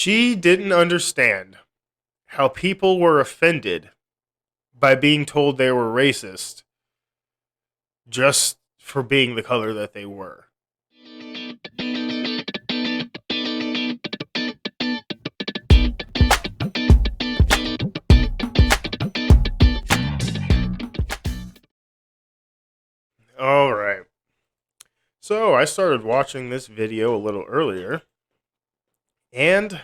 She didn't understand how people were offended by being told they were racist just for being the color that they were. All right. So I started watching this video a little earlier, and,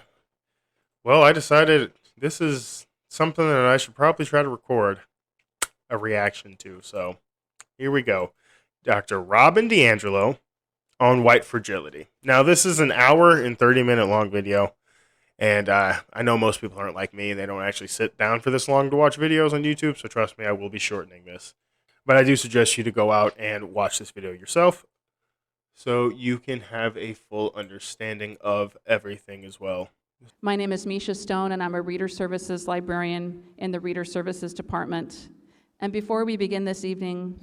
well, I decided this is something that I should probably try to record a reaction to. So here we go. Dr. Robin DiAngelo on white fragility. Now, this is an hour and 30-minute long video, and I know most people aren't like me. They don't actually sit down for this long to watch videos on YouTube, so trust me, I will be shortening this. But I do suggest you to go out and watch this video yourself so you can have a full understanding of everything as well. My name is Misha Stone, and I'm a Reader Services librarian in the Reader Services Department. And before we begin this evening,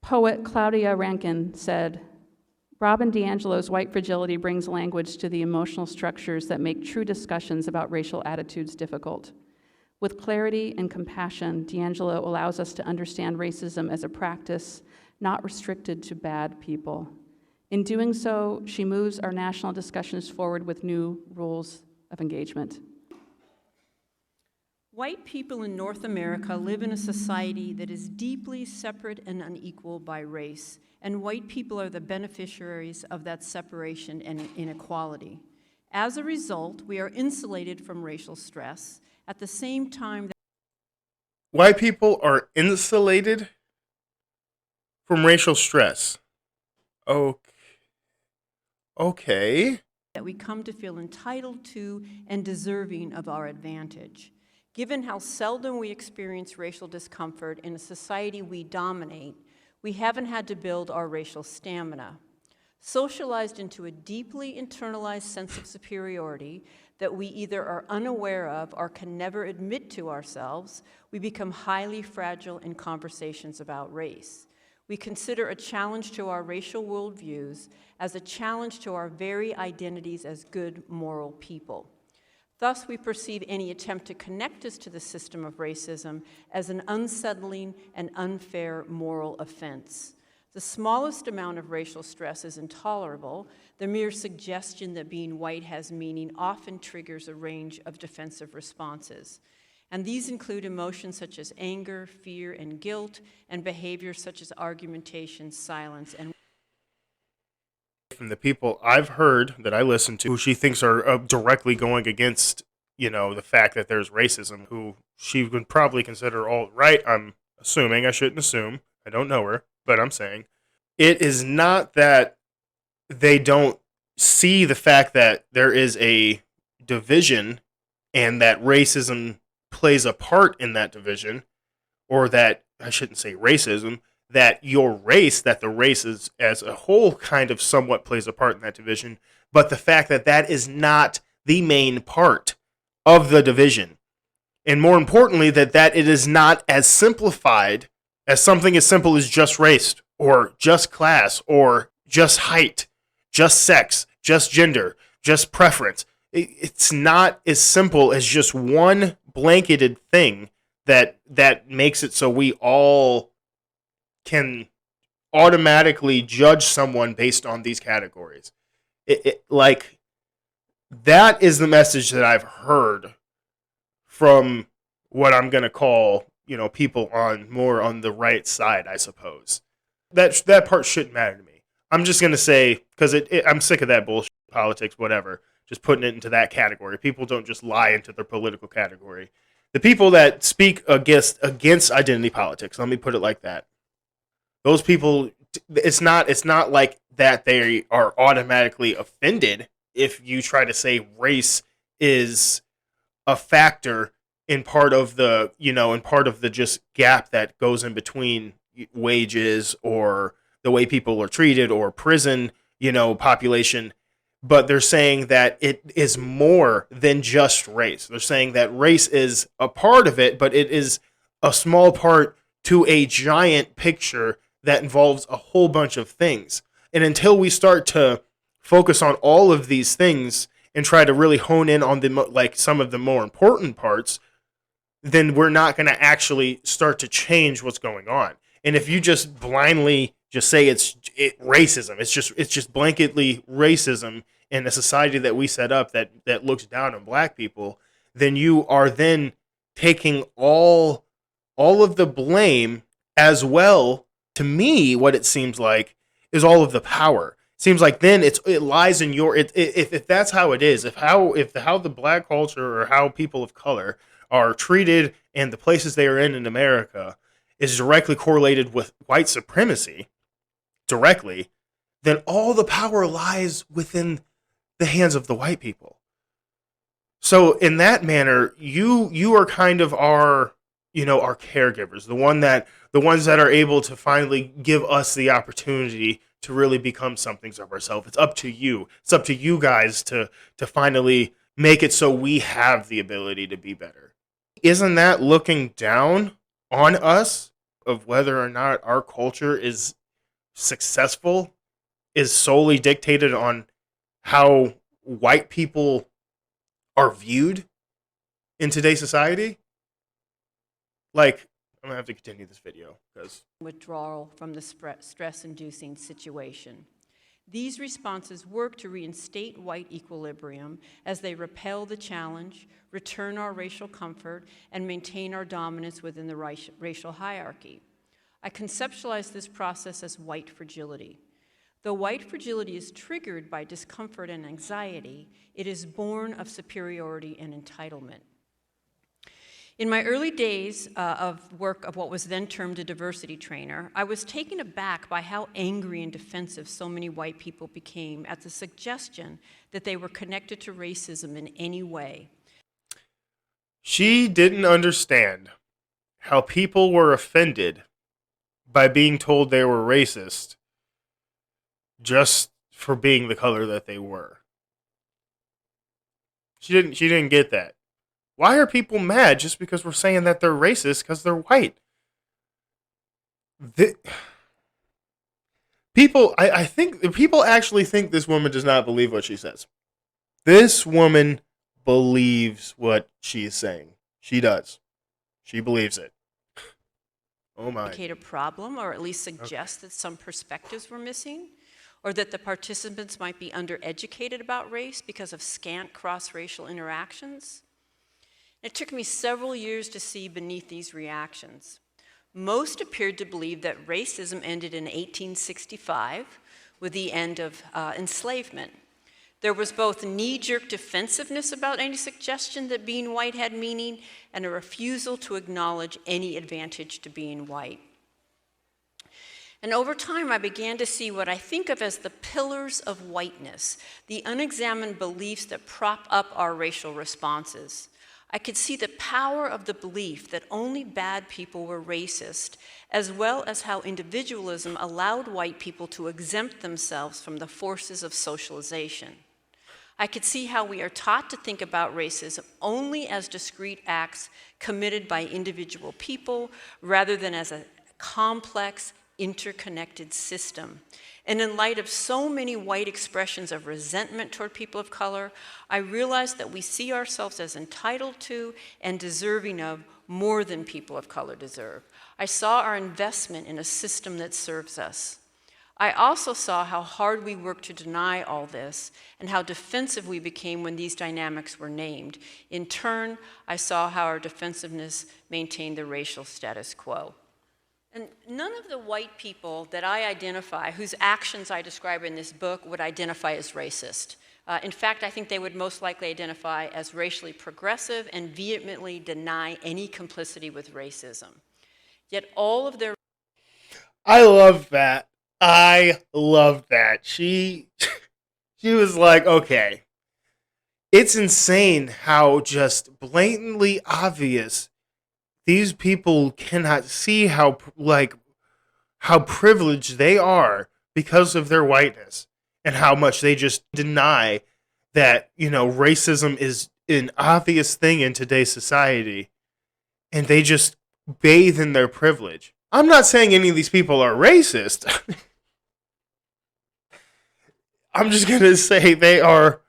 poet Claudia Rankine said, "Robin DiAngelo's white fragility brings language to the emotional structures that make true discussions about racial attitudes difficult. With clarity and compassion, DiAngelo allows us to understand racism as a practice not restricted to bad people. In doing so, she moves our national discussions forward with new rules of engagement." White people in North America live in a society that is deeply separate and unequal by race, and white people are the beneficiaries of that separation and inequality. As a result, we are insulated from racial stress at the same time that White people are insulated from racial stress. Okay. we come to feel entitled to and deserving of our advantage. Given how seldom we experience racial discomfort in a society we dominate, we haven't had to build our racial stamina. Socialized into a deeply internalized sense of superiority that we either are unaware of or can never admit to ourselves, we become highly fragile in conversations about race. We consider a challenge to our racial worldviews as a challenge to our very identities as good, moral people. Thus, we perceive any attempt to connect us to the system of racism as an unsettling and unfair moral offense. The smallest amount of racial stress is intolerable. The mere suggestion that being white has meaning often triggers a range of defensive responses. And these include emotions such as anger, fear, and guilt, and behaviors such as argumentation, silence, and From the people I've heard that I listen to, who she thinks are directly going against, the fact that there's racism, who she would probably consider all right. I'm assuming, I shouldn't assume. I don't know her, but I'm saying it is not that they don't see the fact that there is a division and that racism plays a part in that division, or that, I shouldn't say racism, that your race, that the race is, as a whole, kind of somewhat plays a part in that division, but the fact that that is not the main part of the division. And more importantly, that it is not as simplified as something as simple as just race, or just class, or just height, just sex, just gender, just preference. It's not as simple as just one blanketed thing that makes it so we all can automatically judge someone based on these categories. Like, that is the message that I've heard from what I'm going to call, people more on the right side, I suppose. That part shouldn't matter to me. I'm just going to say, because I'm sick of that bullshit, politics, whatever, just putting it into that category. People don't just lie into their political category. The people that speak against identity politics, let me put it like that, those people, it's not like that they are automatically offended if you try to say race is a factor in part of the, just gap that goes in between wages or the way people are treated or prison, population. But they're saying that it is more than just race. They're saying that race is a part of it, but it is a small part to a giant picture that involves a whole bunch of things. And until we start to focus on all of these things and try to really hone in on some of the more important parts, then we're not going to actually start to change what's going on. And if you just blindly just say it's racism, it's just blanketly racism in a society that we set up that looks down on black people, then you are then taking all of the blame as well. To me, what it seems like is all of the power. It seems like then it lies in your if that's how it is, if how the black culture or how people of color are treated and the places they are in America is directly correlated with white supremacy directly, then all the power lies within the hands of the white people. So in that manner, you are kind of our caregivers, the ones that are able to finally give us the opportunity to really become something of ourselves. It's up to you. It's up to you guys to finally make it so we have the ability to be better. Isn't that looking down on us of whether or not our culture is successful is solely dictated on how white people are viewed in today's society? Like, I'm going to have to continue this video because withdrawal from the stress-inducing situation. These responses work to reinstate white equilibrium as they repel the challenge, return our racial comfort, and maintain our dominance within the racial hierarchy. I conceptualize this process as white fragility. Though white fragility is triggered by discomfort and anxiety, it is born of superiority and entitlement. In my early days of work of what was then termed a diversity trainer, I was taken aback by how angry and defensive so many white people became at the suggestion that they were connected to racism in any way. She didn't understand how people were offended by being told they were racist just for being the color that they were. She didn't get that. Why are people mad just because we're saying that they're racist because they're white? I think people actually think this woman does not believe what she says. This woman believes what she is saying. She does. She believes it. Oh my. Indicate a problem, or at least suggest that some perspectives were missing, or that the participants might be undereducated about race because of scant cross-racial interactions. It took me several years to see beneath these reactions. Most appeared to believe that racism ended in 1865 with the end of enslavement. There was both knee-jerk defensiveness about any suggestion that being white had meaning and a refusal to acknowledge any advantage to being white. And over time, I began to see what I think of as the pillars of whiteness, the unexamined beliefs that prop up our racial responses. I could see the power of the belief that only bad people were racist, as well as how individualism allowed white people to exempt themselves from the forces of socialization. I could see how we are taught to think about racism only as discrete acts committed by individual people, rather than as a complex, interconnected system. And in light of so many white expressions of resentment toward people of color, I realized that we see ourselves as entitled to and deserving of more than people of color deserve. I saw our investment in a system that serves us. I also saw how hard we worked to deny all this and how defensive we became when these dynamics were named. In turn, I saw how our defensiveness maintained the racial status quo. And none of the white people that I identify, whose actions I describe in this book, would identify as racist. In fact, I think they would most likely identify as racially progressive and vehemently deny any complicity with racism. Yet all of their... I love that. I love that. She was like, okay. It's insane how just blatantly obvious these people cannot see how privileged they are because of their whiteness, and how much they just deny that, racism is an obvious thing in today's society, and they just bathe in their privilege. I'm not saying any of these people are racist. I'm just going to say they are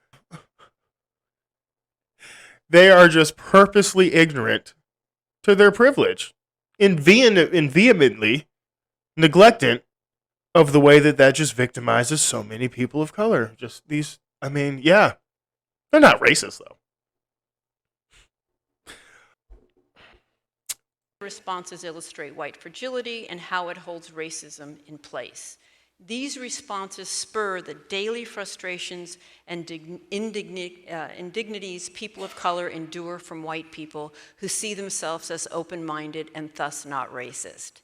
They are just purposely ignorant to their privilege and vehemently neglectant of the way that just victimizes so many people of color. Just these, I mean, yeah, they're not racist, though. Responses illustrate white fragility and how it holds racism in place. These responses spur the daily frustrations and indignities people of color endure from white people who see themselves as open-minded and thus not racist.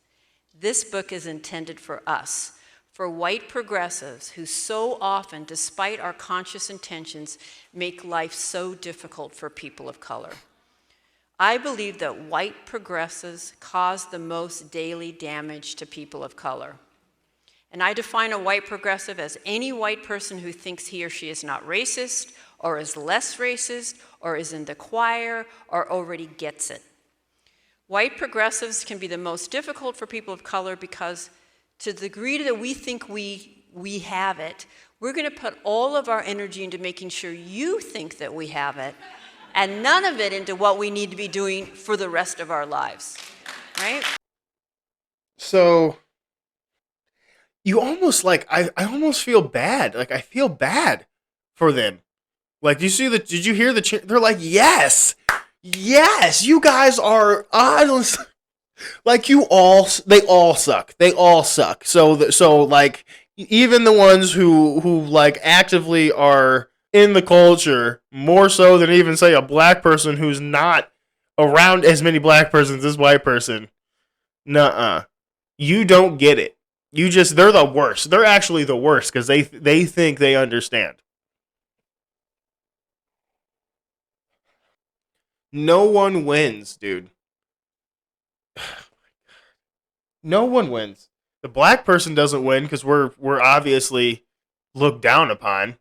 This book is intended for us, for white progressives who so often, despite our conscious intentions, make life so difficult for people of color. I believe that white progressives cause the most daily damage to people of color. And I define a white progressive as any white person who thinks he or she is not racist, or is less racist, or is in the choir, or already gets it. White progressives can be the most difficult for people of color because to the degree that we think we have it, we're going to put all of our energy into making sure you think that we have it, and none of it into what we need to be doing for the rest of our lives, right? So, you almost like, I almost feel bad. Like, I feel bad for them. Like, did you hear the they're like, yes, you guys are honest. Like, they all suck. They all suck. So like, even the ones who like actively are in the culture, more so than even say a black person who's not around as many black persons as white person. Nuh-uh. You don't get it. They're the worst. They're actually the worst because they think they understand. No one wins, dude. No one wins. The black person doesn't win because we're obviously looked down upon.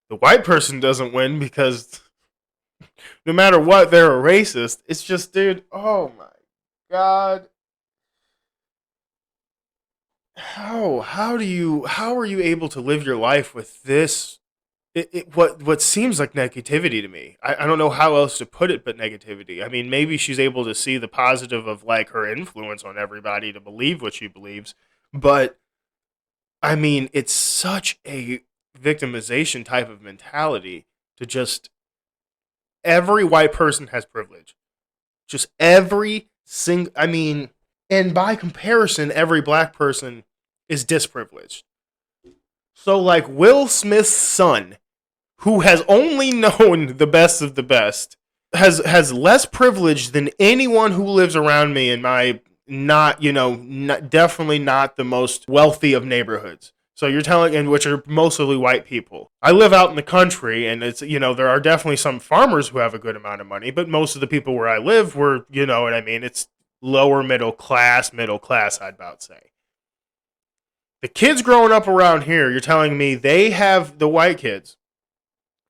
The white person doesn't win because no matter what, they're a racist. It's just, dude, oh my God. How are you able to live your life with this? What seems like negativity to me. I don't know how else to put it but negativity. I mean, maybe she's able to see the positive of like her influence on everybody to believe what she believes, but I mean, it's such a victimization type of mentality to just every white person has privilege. Just every single, I mean, and by comparison, every black person is disprivileged. So like Will Smith's son, who has only known the best of the best, has less privilege than anyone who lives around me in my definitely not the most wealthy of neighborhoods. So you're telling, and which are mostly white people. I live out in the country, and it's, there are definitely some farmers who have a good amount of money, but most of the people where I live were, you know what I mean? It's lower middle class, I'd about say. The kids growing up around here, you're telling me the white kids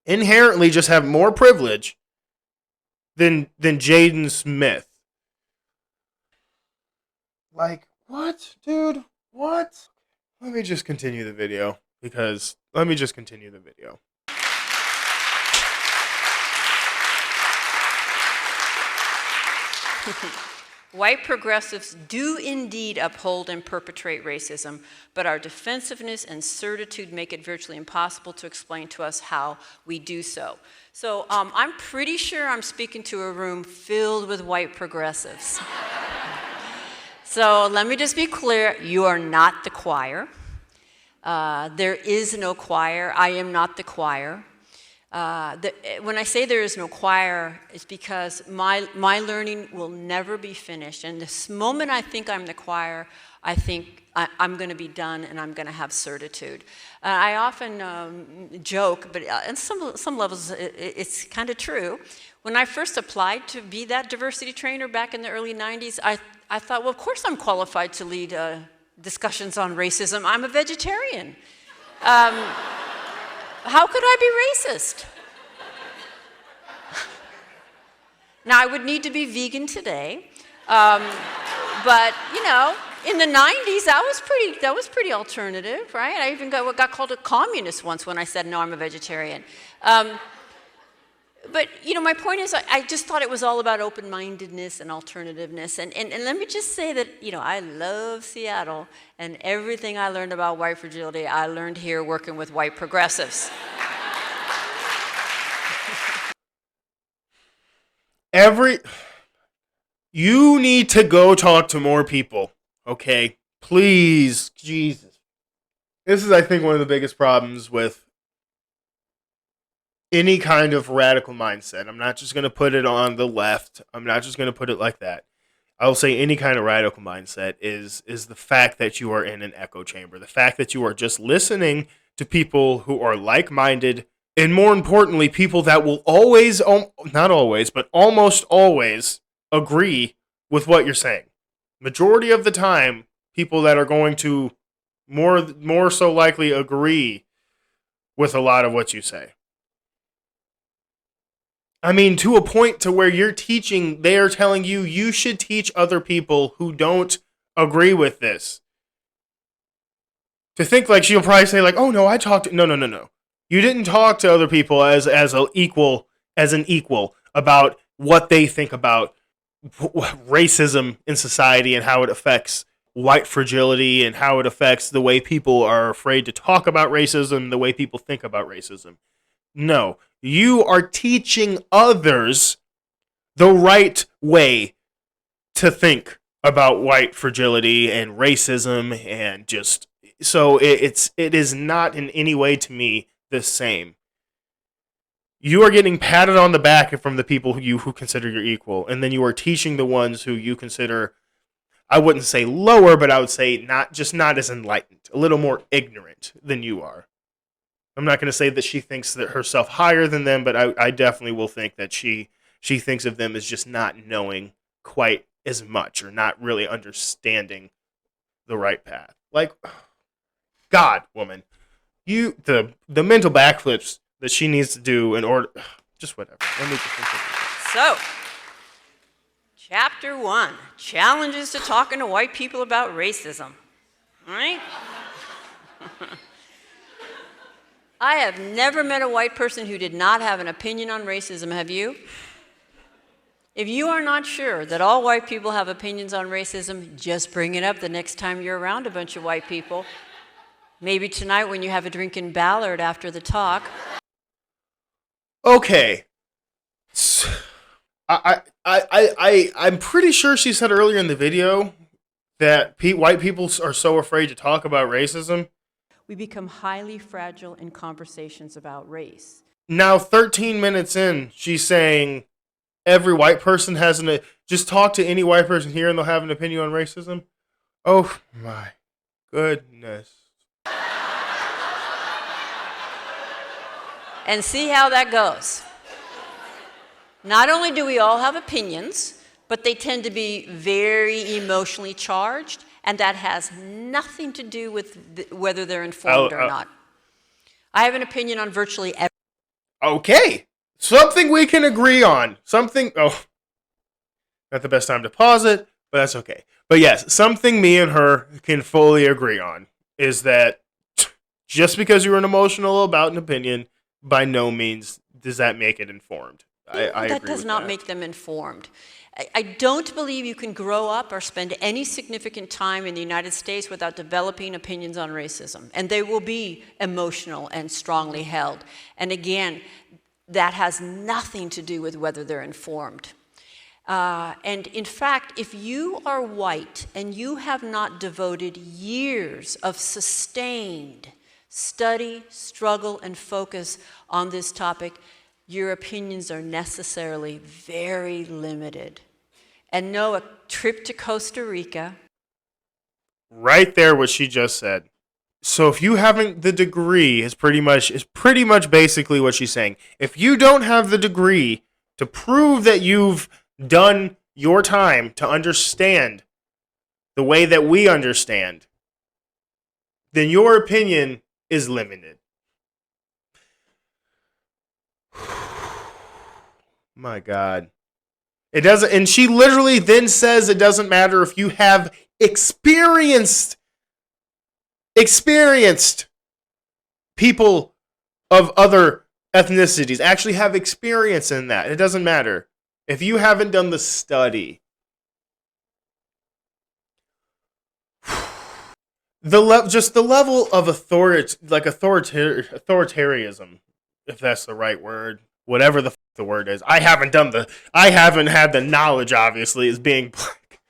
inherently just have more privilege than Jaden Smith. Like, what, dude? What? Let me just continue the video. White progressives do indeed uphold and perpetrate racism, but our defensiveness and certitude make it virtually impossible to explain to us how we do so. So I'm pretty sure I'm speaking to a room filled with white progressives. So let me just be clear, you are not the choir. There is no choir. I am not the choir. When I say there is no choir, it's because my learning will never be finished. And this moment I think I'm the choir, I think I'm going to be done and I'm going to have certitude. I often joke, but on some levels it's kind of true. When I first applied to be that diversity trainer back in the early 90s, I thought, well, of course I'm qualified to lead discussions on racism. I'm a vegetarian. How could I be racist? Now, I would need to be vegan today, but, in the 90s, that was pretty alternative, right? I even got called a communist once when I said, no, I'm a vegetarian. But but my point is, I just thought it was all about open-mindedness and alternativeness. And let me just say that, I love Seattle, and everything I learned about white fragility, I learned here working with white progressives. You need to go talk to more people, okay? Please, Jesus. This is, I think, one of the biggest problems with any kind of radical mindset. I'm not just going to put it on the left. I'm not just going to put it like that. I will say any kind of radical mindset is the fact that you are in an echo chamber. The fact that you are just listening to people who are like-minded, and more importantly, people that will always, not always, but almost always agree with what you're saying. Majority of the time, people that are going to more so likely agree with a lot of what you say. I mean, to a point to where you're teaching, they are telling you should teach other people who don't agree with this. To think like she'll probably say like, oh no, I talked to, no. You didn't talk to other people as an equal about what they think about racism in society and how it affects white fragility and how it affects the way people are afraid to talk about racism, the way people think about racism. No, you are teaching others the right way to think about white fragility and racism, and just so it is not in any way to me the same. You are getting patted on the back from the people who consider you equal, and then you are teaching the ones who you consider, I wouldn't say lower, but I would say not as enlightened, a little more ignorant than you are. I'm not going to say that she thinks that herself higher than them, but I definitely will think that she thinks of them as just not knowing quite as much, or not really understanding the right path. Like, God, woman, the mental backflips that she needs to do in order, just whatever. Let me just think. So, Chapter 1, Challenges to Talking to White People About Racism. All right? I have never met a white person who did not have an opinion on racism. Have you? If you are not sure that all white people have opinions on racism, just bring it up the next time you're around a bunch of white people. Maybe tonight when you have a drink in Ballard after the talk. Okay. I'm pretty sure she said earlier in the video that white people are so afraid to talk about racism. We become highly fragile in conversations about race. Now, 13 minutes in, she's saying every white person has just talk to any white person here and they'll have an opinion on racism. Oh my goodness. And see how that goes. Not only do we all have opinions, but they tend to be very emotionally charged, and that has nothing to do with whether they're informed or not. I have an opinion on virtually everything. Okay. Something we can agree on. Not the best time to pause it, but that's okay. But yes, something me and her can fully agree on is that just because you're emotional about an opinion, by no means does that make it informed. I agree that does not make them informed. I don't believe you can grow up or spend any significant time in the United States without developing opinions on racism. And they will be emotional and strongly held. And again, that has nothing to do with whether they're informed. And in fact, if you are white and you have not devoted years of sustained study, struggle, and focus on this topic, your opinions are necessarily very limited. And no, a trip to Costa Rica. Right there, what she just said. So if you haven't the degree, is pretty much basically what she's saying. If you don't have the degree to prove that you've done your time to understand the way that we understand, then your opinion is limited. My God. It doesn't, and she literally then says it doesn't matter if you have experienced people of other ethnicities, actually have experience in that. It doesn't matter. If you haven't done the study, just the level of authoritarianism, if that's the right word, whatever the word is. I haven't had the knowledge, obviously, as being black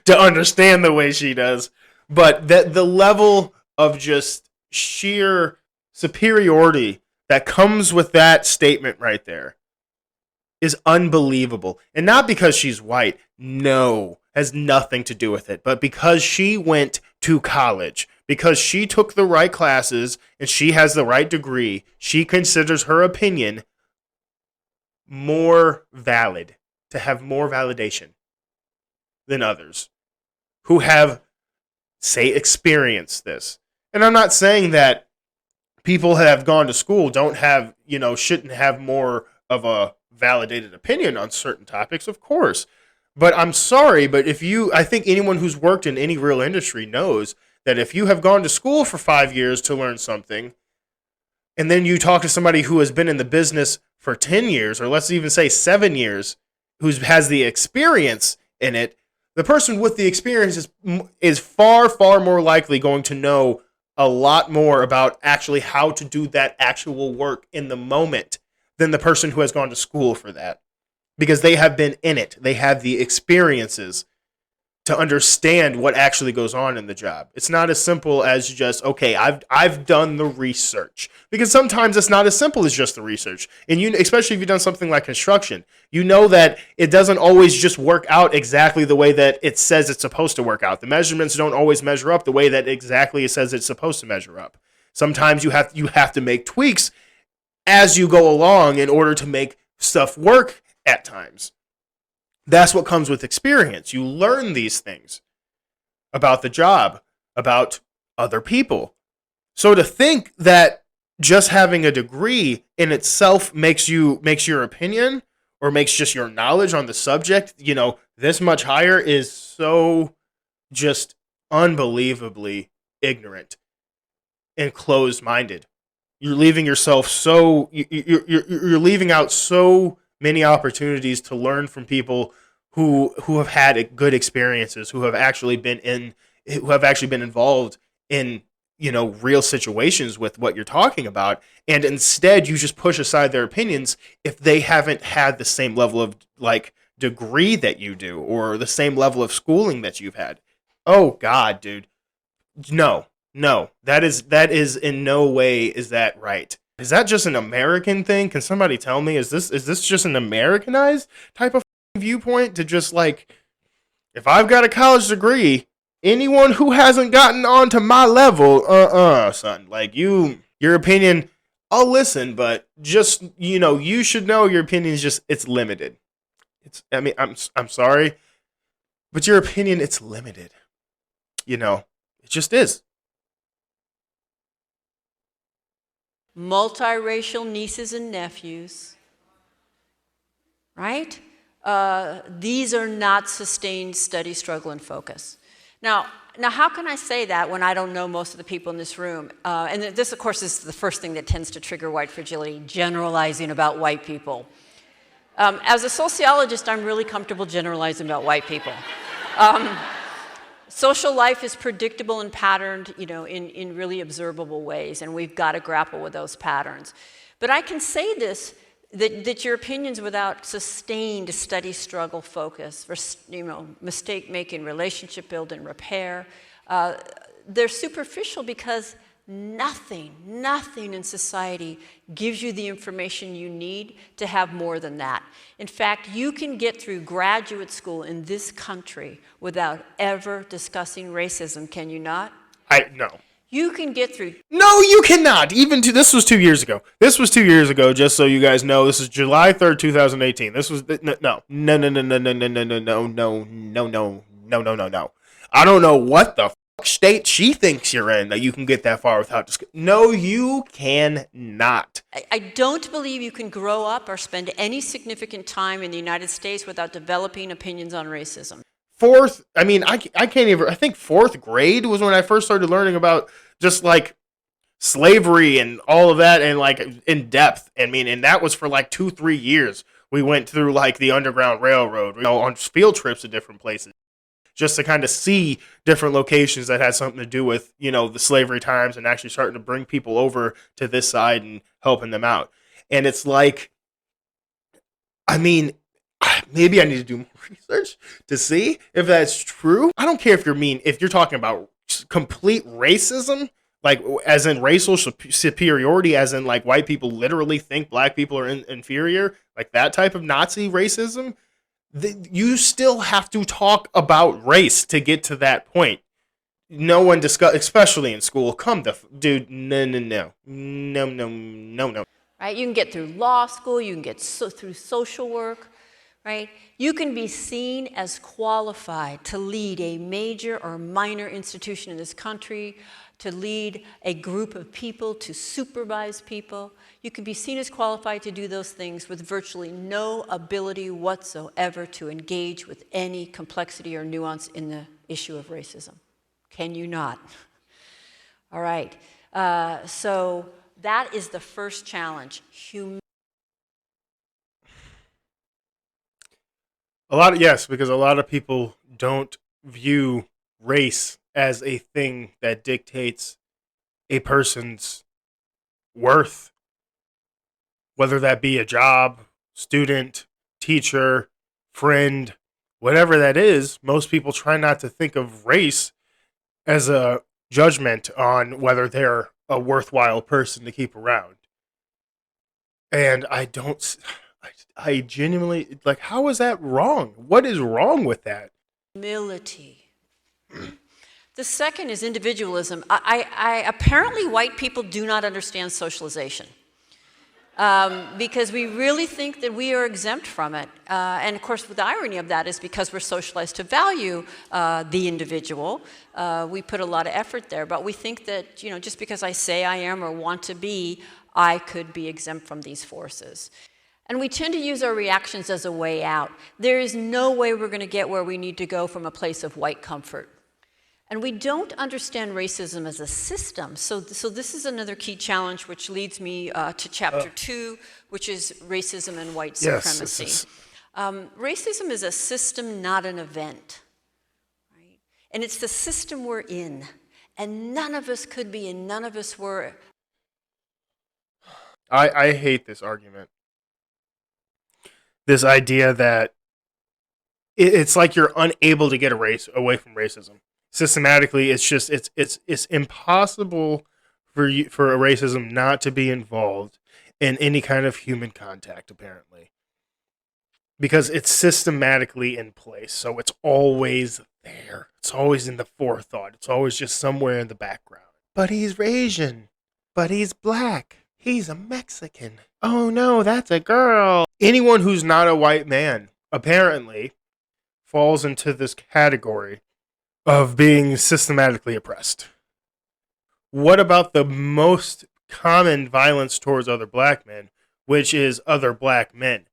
to understand the way she does. But that the level of just sheer superiority that comes with that statement right there is unbelievable. And not because she's white. No, has nothing to do with it. But because she went to college, because she took the right classes and she has the right degree, she considers her opinion more valid, to have more validation than others who have, say, experienced this. And I'm not saying that people that have gone to school shouldn't have more of a validated opinion on certain topics, of course. But I'm sorry, but I think anyone who's worked in any real industry knows that if you have gone to school for 5 years to learn something, and then you talk to somebody who has been in the business for 10 years, or let's even say 7 years, who has the experience in it, the person with the experience is far, far more likely going to know a lot more about actually how to do that actual work in the moment than the person who has gone to school for that. Because they have been in it. They have the experiences to understand what actually goes on in the job. It's not as simple as just, okay, I've done the research. Because sometimes it's not as simple as just the research. And especially if you've done something like construction, you know that it doesn't always just work out exactly the way that it says it's supposed to work out. The measurements don't always measure up the way that exactly it says it's supposed to measure up. Sometimes you have to make tweaks as you go along in order to make stuff work at times. That's what comes with experience. You learn these things about the job, about other people. So to think that just having a degree in itself makes your opinion or makes just your knowledge on the subject, this much higher is so just unbelievably ignorant and closed-minded. You're leaving yourself you're leaving out so many opportunities to learn from people who have had good experiences, who have actually been involved in real situations with what you're talking about, and instead you just push aside their opinions if they haven't had the same level of degree that you do or the same level of schooling that you've had. Oh God, dude, no, that is in no way is that right. Is that just an American thing? Can somebody tell me? Is this just an Americanized type of viewpoint to just if I've got a college degree, anyone who hasn't gotten onto my level, son, your opinion, I'll listen, but just you should know your opinion is it's limited. I'm sorry, but your opinion, it's limited. It just is. Multiracial nieces and nephews, right? These are not sustained study, struggle, and focus. Now, how can I say that when I don't know most of the people in this room? And this, of course, is the first thing that tends to trigger white fragility, generalizing about white people. As a sociologist, I'm really comfortable generalizing about white people. Social life is predictable and patterned, in really observable ways, and we've got to grapple with those patterns. But I can say this, that your opinions without sustained study, struggle, focus, mistake-making, relationship building, repair, they're superficial because nothing in society gives you the information you need to have more than that. In fact, you can get through graduate school in this country without ever discussing racism, can you not? No. You can get through. No, you cannot. This was 2 years ago. Just so you guys know. This is July 3rd, 2018. This was no. I don't know what the state she thinks you're in that you can get that far without No, you cannot. I don't believe you can grow up or spend any significant time in the United States without developing opinions on racism. I can't even, I think fourth grade was when I first started learning about just slavery and all of that, and like in depth. I mean, and that was for like 2-3 years. We went through like the Underground Railroad, on field trips to different places, just to kind of see different locations that had something to do with, the slavery times, and actually starting to bring people over to this side and helping them out. And it's like, I mean, maybe I need to do more research to see if that's true. I don't care if you're talking about complete racism, like as in racial superiority, as in like white people literally think black people are inferior, like that type of Nazi racism. You still have to talk about race to get to that point. No one discuss, especially in school. Dude, no. Right? You can get through law school, you can get through social work, right? You can be seen as qualified to lead a major or minor institution in this country, to lead a group of people, to supervise people. You can be seen as qualified to do those things with virtually no ability whatsoever to engage with any complexity or nuance in the issue of racism. Can you not? All right. So that is the first challenge. Because a lot of people don't view race as a thing that dictates a person's worth, whether that be a job, student, teacher, friend, whatever that is. Most people try not to think of race as a judgment on whether they're a worthwhile person to keep around. And I genuinely, like, how is that wrong? What is wrong with that? Humility. The second is individualism. Apparently white people do not understand socialization. Because we really think that we are exempt from it. And of course, the irony of that is because we're socialized to value the individual, we put a lot of effort there. But we think that, just because I say I am or want to be, I could be exempt from these forces. And we tend to use our reactions as a way out. There is no way we're going to get where we need to go from a place of white comfort. And we don't understand racism as a system. So this is another key challenge, which leads me to chapter 2, which is racism and white supremacy. Yes, racism is a system, not an event. Right? And it's the system we're in. And none of us could be, and none of us were. I hate this argument. This idea that it's like you're unable to get away from racism. Systematically, it's impossible for a racism not to be involved in any kind of human contact, apparently, because it's systematically in place. So it's always there. It's always in the forethought. It's always just somewhere in the background. But he's Asian. But he's black. He's a Mexican. Oh no, that's a girl. Anyone who's not a white man apparently falls into this category of being systematically oppressed. What about the most common violence towards other black men, which is other black men?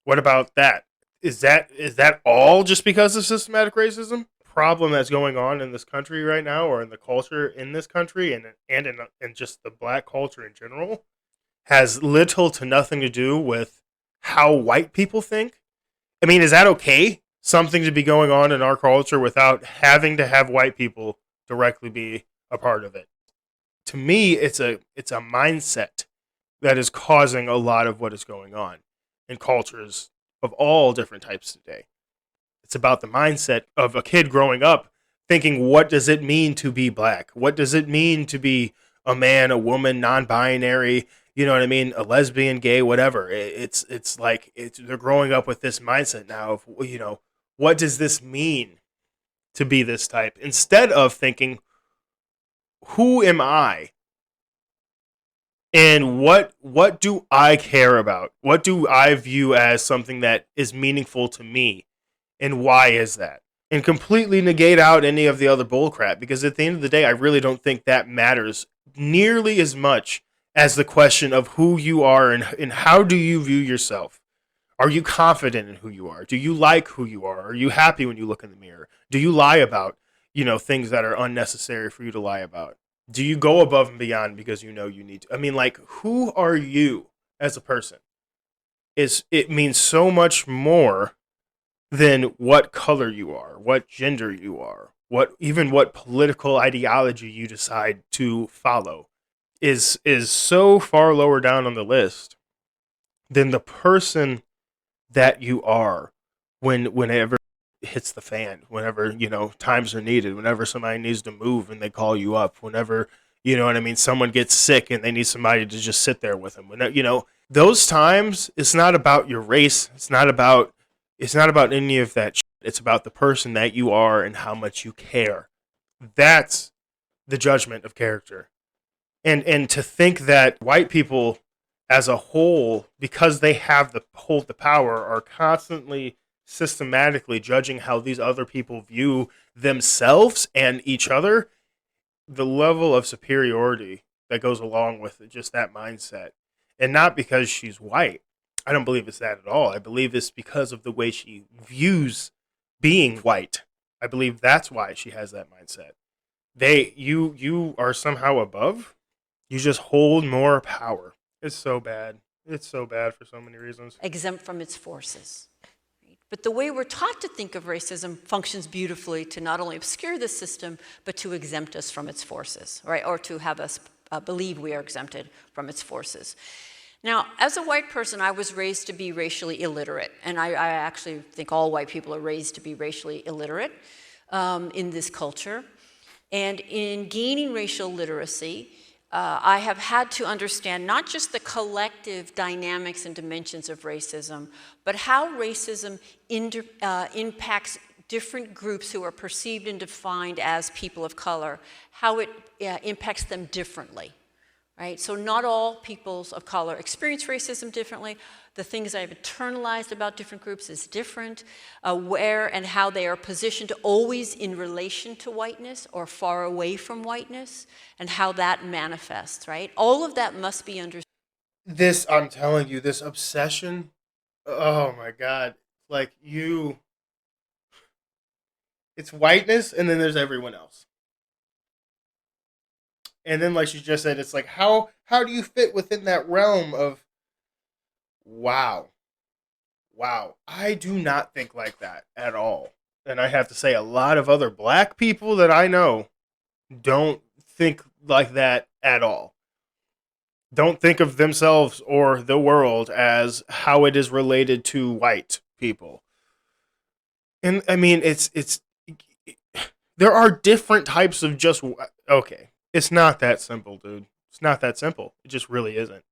What about that? Is that all just because of systematic racism? Problem that's going on in this country right now, or in the culture in this country, and in just the black culture in general, has little to nothing to do with how white people think. I mean, is that okay? Something to be going on in our culture without having to have white people directly be a part of it. To me, it's a mindset that is causing a lot of what is going on in cultures of all different types today. It's about the mindset of a kid growing up thinking, what does it mean to be black? What does it mean to be a man, a woman, non-binary, you know what I mean? A lesbian, gay, whatever. They're growing up with this mindset now of, what does this mean to be this type? Instead of thinking, who am I? And what do I care about? What do I view as something that is meaningful to me? And why is that? And completely negate out any of the other bullcrap, because at the end of the day, I really don't think that matters nearly as much as the question of who you are and how do you view yourself. Are you confident in who you are? Do you like who you are? Are you happy when you look in the mirror? Do you lie about, things that are unnecessary for you to lie about? Do you go above and beyond because you know you need to? I mean, like, who are you as a person? It means so much more than what color you are, what gender you are, what political ideology you decide to follow is so far lower down on the list than the person that you are whenever it hits the fan, whenever, times are needed, whenever somebody needs to move and they call you up, whenever, you know what I mean, someone gets sick and they need somebody to just sit there with them. Those times, it's not about your race, it's not about any of that shit. It's about the person that you are and how much you care. That's the judgment of character. And to think that white people as a whole, because they hold the power, are constantly systematically judging how these other people view themselves and each other, the level of superiority that goes along with it, just that mindset. And not because she's white. I don't believe it's that at all. I believe it's because of the way she views being white. I believe that's why she has that mindset. You are somehow above. You just hold more power. It's so bad. It's so bad for so many reasons. Exempt from its forces. But the way we're taught to think of racism functions beautifully to not only obscure the system, but to exempt us from its forces, right? Or to have us believe we are exempted from its forces. Now, as a white person, I was raised to be racially illiterate. And I actually think all white people are raised to be racially illiterate in this culture. And in gaining racial literacy, I have had to understand not just the collective dynamics and dimensions of racism, but how racism impacts different groups who are perceived and defined as people of color, how it impacts them differently, right? So not all peoples of color experience racism differently. The things I've internalized about different groups is different, where and how they are positioned always in relation to whiteness or far away from whiteness, and how that manifests, right? All of that must be understood. I'm telling you, this obsession, oh my God. Like it's whiteness and then there's everyone else. And then, like she just said, it's like, how do you fit within that realm of, wow. I do not think like that at all. And I have to say, a lot of other black people that I know don't think like that at all. Don't think of themselves or the world as how it is related to white people. And I mean, it's there are different types of okay. It's not that simple, dude. It's not that simple. It just really isn't.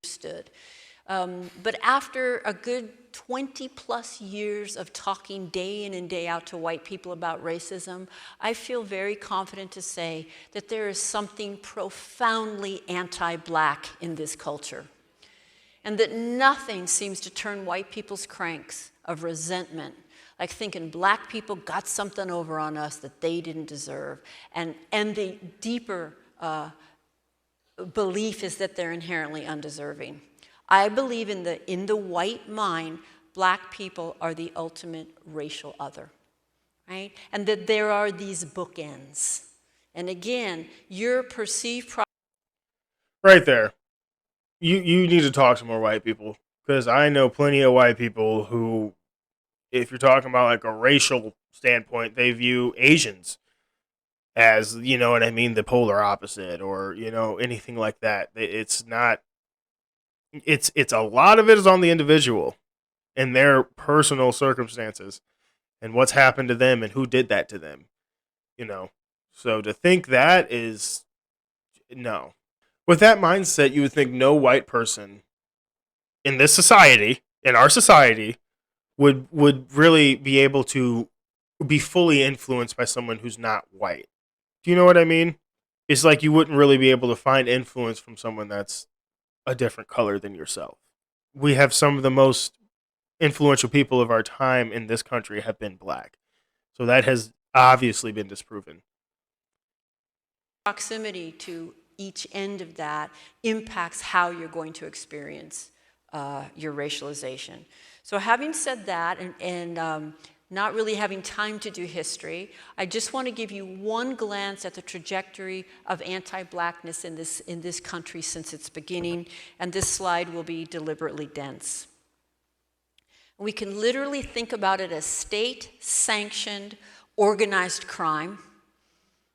But after a good 20 plus years of talking day in and day out to white people about racism, I feel very confident to say that there is something profoundly anti-black in this culture. And that nothing seems to turn white people's cranks of resentment, like thinking black people got something over on us that they didn't deserve. And the deeper belief is that they're inherently undeserving. I believe in the white mind, black people are the ultimate racial other, right? And that there are these bookends. And again, your perceived Right there. You need to talk to more white people, because I know plenty of white people who, if you're talking about like a racial standpoint, they view Asians as, you know what I mean, the polar opposite, or, anything like that. It's not. It's a lot of it is on the individual and their personal circumstances and what's happened to them and who did that to them. So to think that is no. With that mindset, you would think no white person in this society, in our society, would really be able to be fully influenced by someone who's not white. Do you know what I mean? It's like you wouldn't really be able to find influence from someone that's a different color than yourself. We have some of the most influential people of our time in this country have been black. So that has obviously been disproven. proximity to each end of that impacts how you're going to experience your racialization. So having said that, and not really having time to do history. I just want to give you one glance at the trajectory of anti-blackness in this country since its beginning, and this slide will be deliberately dense. We can literally think about it as state-sanctioned, organized crime,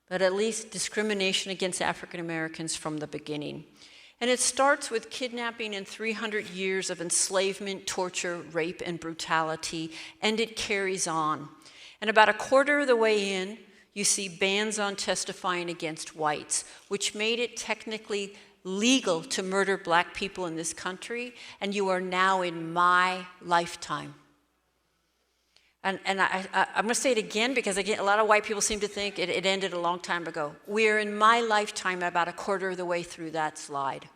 but at least discrimination against African Americans from the beginning. And it starts with kidnapping and 300 years of enslavement, torture, rape, and brutality, and it carries on. And about a quarter of the way in, you see bans on testifying against whites, which made it technically legal to murder black people in this country, and you are now in my lifetime. And I'm going to say it again because, again, a lot of white people seem to think it ended a long time ago. We are in my lifetime about a quarter of the way through that slide.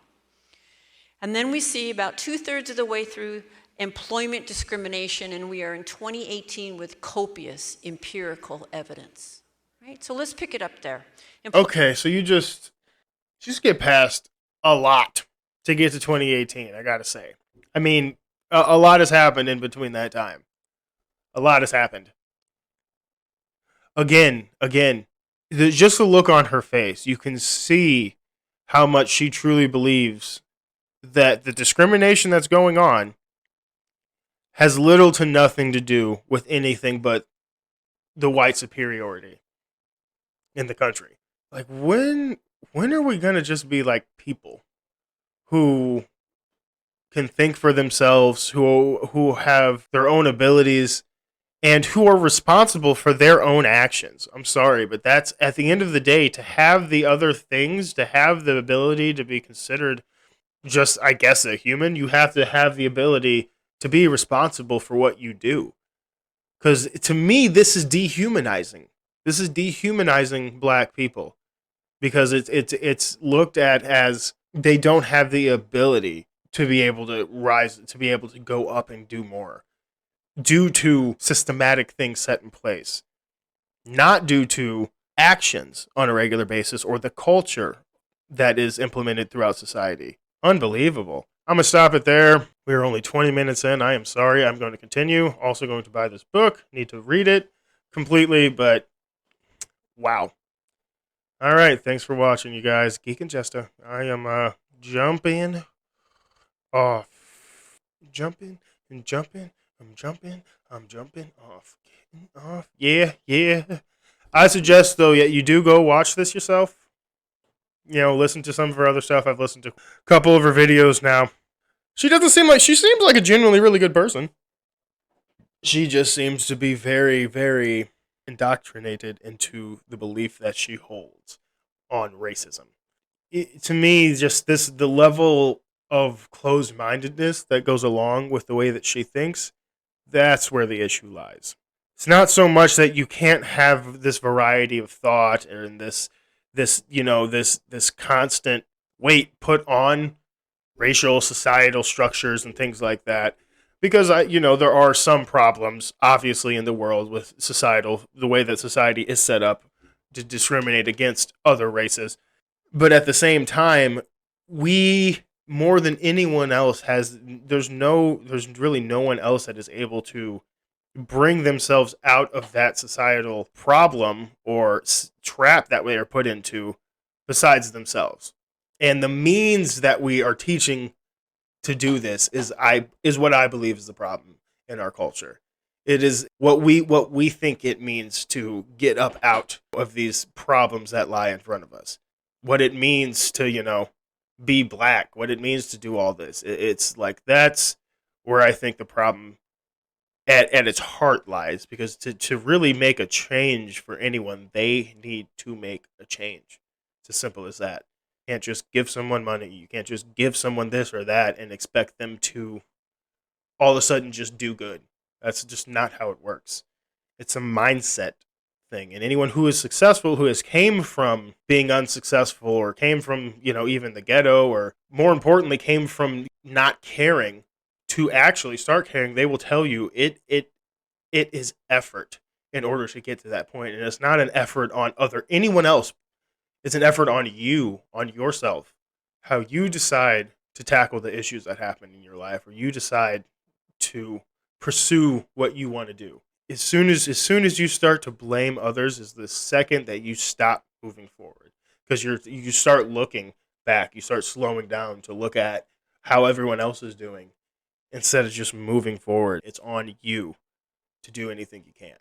And then we see about 2/3 of the way through employment discrimination, and we are in 2018 with copious empirical evidence. Right? So let's pick it up there. Okay, so you just get past a lot to get to 2018, I gotta say. I mean, a lot has happened in between that time. A lot has happened. Again, just the look on her face, you can see how much she truly believes that the discrimination that's going on has little to nothing to do with anything but the white superiority in the country. Like, when are we going to just be like people who can think for themselves, who have their own abilities, and who are responsible for their own actions? I'm sorry, but that's, at the end of the day, to have the other things, to have the ability to be considered just, I guess, a human, you have to have the ability to be responsible for what you do. Because to me, this is dehumanizing. This is dehumanizing black people. Because it's looked at as they don't have the ability to be able to rise, to be able to go up and do more, due to systematic things set in place, not due to actions on a regular basis or the culture that is implemented throughout society. Unbelievable. I'm going to stop it there. We are only 20 minutes in. I am sorry. I'm going to continue. Also going to buy this book. Need to read it completely, but wow. All right. Thanks for watching, you guys. Geeknjesta. I am jumping off. Jumping and jumping. I'm jumping off. Getting off. Yeah. I suggest, though, you do go watch this yourself. You know, listen to some of her other stuff. I've listened to a couple of her videos now. She seems like a genuinely really good person. She just seems to be very, very indoctrinated into the belief that she holds on racism. To me, just the level of closed-mindedness that goes along with the way that she thinks, that's where the issue lies. It's not so much that you can't have this variety of thought and this constant weight put on racial, societal structures and things like that. Because there are some problems, obviously, in the world with the way that society is set up to discriminate against other races. But at the same time, we, more than anyone else, there's really no one else that is able to bring themselves out of that societal problem or trap that they are put into besides themselves. And the means that we are teaching to do this is what I believe is the problem in our culture. It is what we think it means to get up out of these problems that lie in front of us. What it means to, be black, what it means to do all this. It's like, that's where I think the problem at its heart lies, because to really make a change for anyone, they need to make a change. It's as simple as that. You can't just give someone money. You can't just give someone this or that and expect them to all of a sudden just do good. That's just not how it works. It's a mindset thing. And anyone who is successful, who has came from being unsuccessful or came from, even the ghetto, or more importantly, came from not caring to actually start caring, they will tell you it is effort in order to get to that point. And it's not an effort on anyone else. It's an effort on you, on yourself, how you decide to tackle the issues that happen in your life, or you decide to pursue what you want to do. as you start to blame others is the second that you stop moving forward, because you start looking back, you start slowing down to look at how everyone else is doing instead of just moving forward. It's on you to do anything you can.